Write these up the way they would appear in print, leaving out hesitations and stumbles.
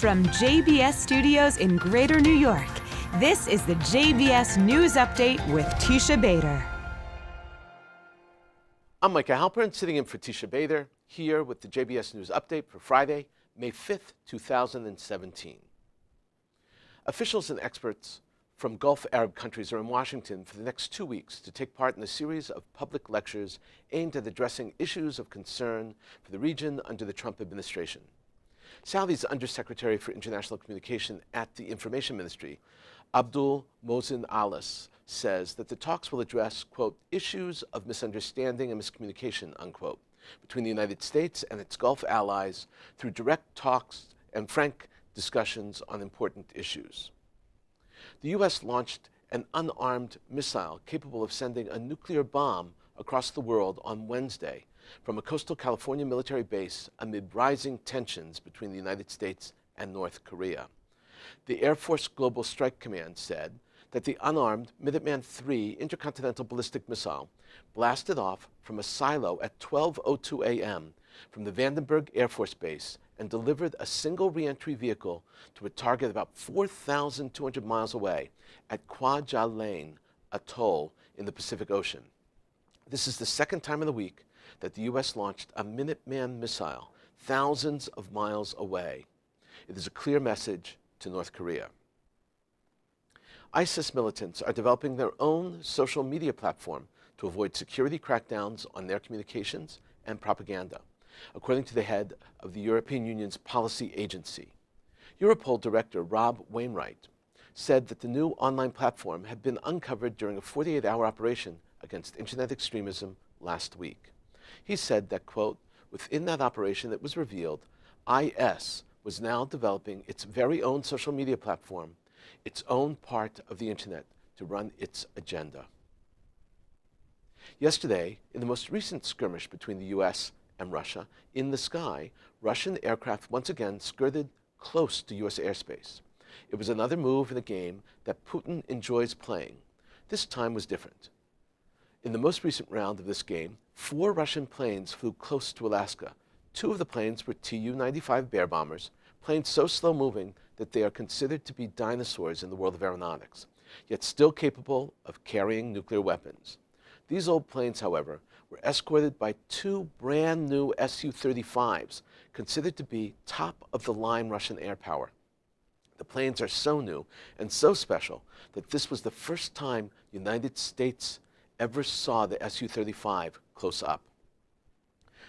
From JBS Studios in Greater New York, this is the JBS News Update with Teisha Bader. I'm Micah Halpern, sitting in for Teisha Bader, here with the JBS News Update for Friday, May 5th, 2017. Officials and experts from Gulf Arab countries are in Washington for the next 2 weeks to take part in a series of public lectures aimed at addressing issues of concern for the region under the Trump administration. Saudi's Undersecretary for International Communication at the Information Ministry, Abdul Mohsen Alis, says that the talks will address, quote, issues of misunderstanding and miscommunication, unquote, between the United States and its Gulf allies through direct talks and frank discussions on important issues. The U.S. launched an unarmed missile capable of sending a nuclear bomb across the world on Wednesday from a coastal California military base amid rising tensions between the United States and North Korea. The Air Force Global Strike Command said that the unarmed Minuteman III intercontinental ballistic missile blasted off from a silo at 12:02 a.m. from the Vandenberg Air Force Base and delivered a single reentry vehicle to a target about 4,200 miles away at Kwajalein Atoll in the Pacific Ocean. This is the second time in the week that the U.S. launched a Minuteman missile thousands of miles away. It is a clear message to North Korea. ISIS militants are developing their own social media platform to avoid security crackdowns on their communications and propaganda, according to the head of the European Union's policy agency. Europol Director Rob Wainwright said that the new online platform had been uncovered during a 48-hour operation against internet extremism last week. He said that, quote, within that operation it was revealed IS was now developing its very own social media platform, its own part of the internet to run its agenda. Yesterday, in the most recent skirmish between the U.S. and Russia, in the sky, Russian aircraft once again skirted close to U.S. airspace. It was another move in a game that Putin enjoys playing. This time was different. In the most recent round of this game, 4 Russian planes flew close to Alaska. 2 of the planes were Tu-95 Bear bombers, planes so slow-moving that they are considered to be dinosaurs in the world of aeronautics, yet still capable of carrying nuclear weapons. These old planes, however, were escorted by 2 brand-new Su-35s, considered to be top-of-the-line Russian air power. The planes are so new and so special that this was the first time the United States ever saw the Su-35 close up.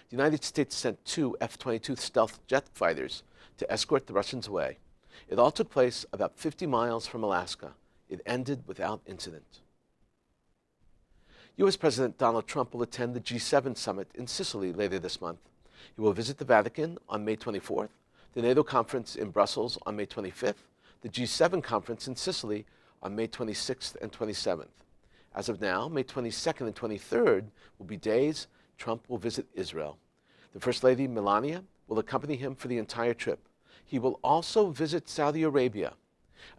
The United States sent 2 F-22 stealth jet fighters to escort the Russians away. It all took place about 50 miles from Alaska. It ended without incident. U.S. President Donald Trump will attend the G7 summit in Sicily later this month. He will visit the Vatican on May 24th, the NATO conference in Brussels on May 25th, the G7 conference in Sicily on May 26th and 27th. As of now, May 22nd and 23rd will be days Trump will visit Israel. The First Lady, Melania, will accompany him for the entire trip. He will also visit Saudi Arabia.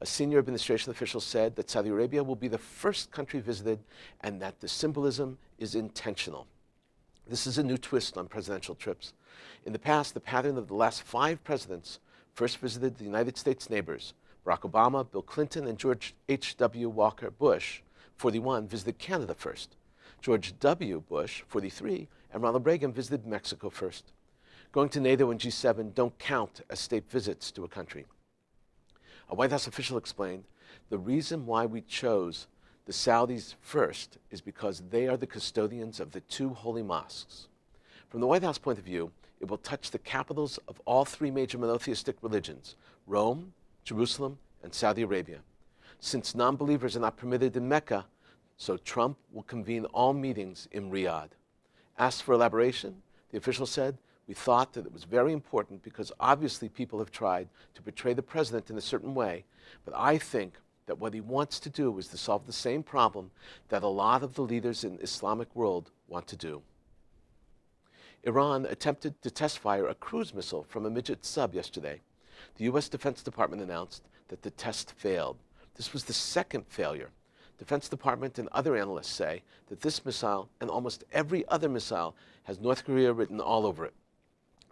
A senior administration official said that Saudi Arabia will be the first country visited and that the symbolism is intentional. This is a new twist on presidential trips. In the past, the pattern of the last 5 presidents first visited the United States neighbors. Barack Obama, Bill Clinton, and George H.W. Walker Bush, 41, visited Canada first. George W. Bush, 43, and Ronald Reagan visited Mexico first. Going to NATO and G7 don't count as state visits to a country. A White House official explained, the reason why we chose the Saudis first is because they are the custodians of the 2 holy mosques. From the White House point of view, it will touch the capitals of all 3 major monotheistic religions, Rome, Jerusalem, and Saudi Arabia. Since non-believers are not permitted in Mecca, so Trump will convene all meetings in Riyadh. Asked for elaboration, the official said, we thought that it was very important because obviously people have tried to portray the president in a certain way, but I think that what he wants to do is to solve the same problem that a lot of the leaders in the Islamic world want to do. Iran attempted to test fire a cruise missile from a midget sub yesterday. The U.S. Defense Department announced that the test failed. This was the second failure. Defense Department and other analysts say that this missile and almost every other missile has North Korea written all over it.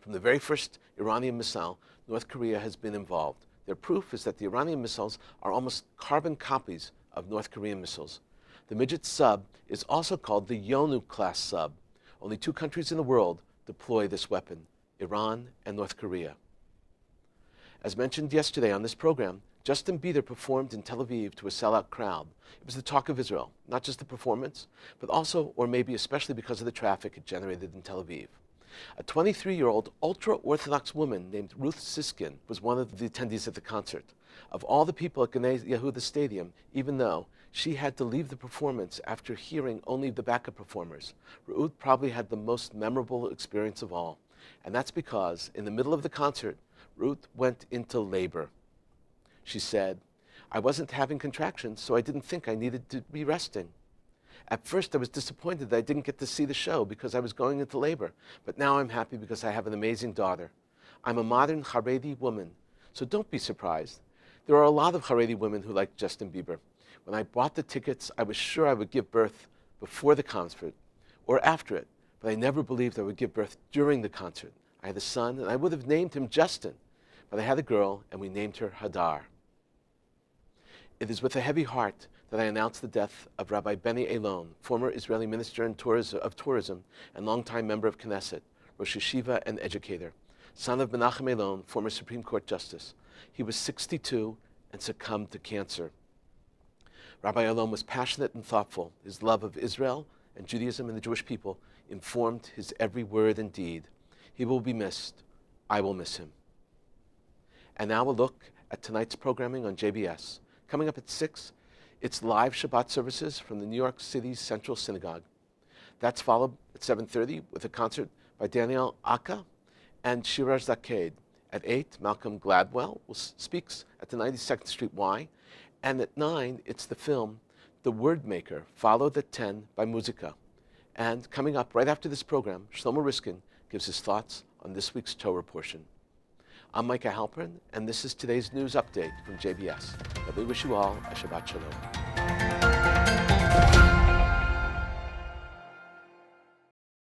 From the very first Iranian missile, North Korea has been involved. Their proof is that the Iranian missiles are almost carbon copies of North Korean missiles. The midget sub is also called the Yonu-class sub. Only 2 countries in the world deploy this weapon, Iran and North Korea. As mentioned yesterday on this program, Justin Bieber performed in Tel Aviv to a sellout crowd. It was the talk of Israel, not just the performance, but also, or maybe especially because of the traffic it generated in Tel Aviv. A 23-year-old ultra-Orthodox woman named Ruth Siskin was one of the attendees at the concert. Of all the people at Gnei Yehuda Stadium, even though she had to leave the performance after hearing only the backup performers, Ruth probably had the most memorable experience of all. And that's because, in the middle of the concert, Ruth went into labor. She said, "I wasn't having contractions, so I didn't think I needed to be resting. At first, I was disappointed that I didn't get to see the show because I was going into labor. But now I'm happy because I have an amazing daughter. I'm a modern Haredi woman, so don't be surprised. There are a lot of Haredi women who like Justin Bieber. When I bought the tickets, I was sure I would give birth before the concert or after it, but I never believed I would give birth during the concert. I had a son, and I would have named him Justin, but I had a girl, and we named her Hadar." It is with a heavy heart that I announce the death of Rabbi Benny Elon, former Israeli Minister of Tourism and longtime member of Knesset, Rosh Yeshiva and educator, son of Menachem Elon, former Supreme Court Justice. He was 62 and succumbed to cancer. Rabbi Elon was passionate and thoughtful. His love of Israel and Judaism and the Jewish people informed his every word and deed. He will be missed. I will miss him. And now a look at tonight's programming on JBS. Coming up at 6, it's live Shabbat services from the New York City's Central Synagogue. That's followed at 7:30 with a concert by Daniel Akka and Shiraz Zaked. At 8, Malcolm Gladwell speaks at the 92nd Street Y. And at 9, it's the film The Word Maker, followed at 10 by Musica. And coming up right after this program, Shlomo Riskin gives his thoughts on this week's Torah portion. I'm Micah Halpern, and this is today's news update from JBS. Let me wish you all a Shabbat Shalom.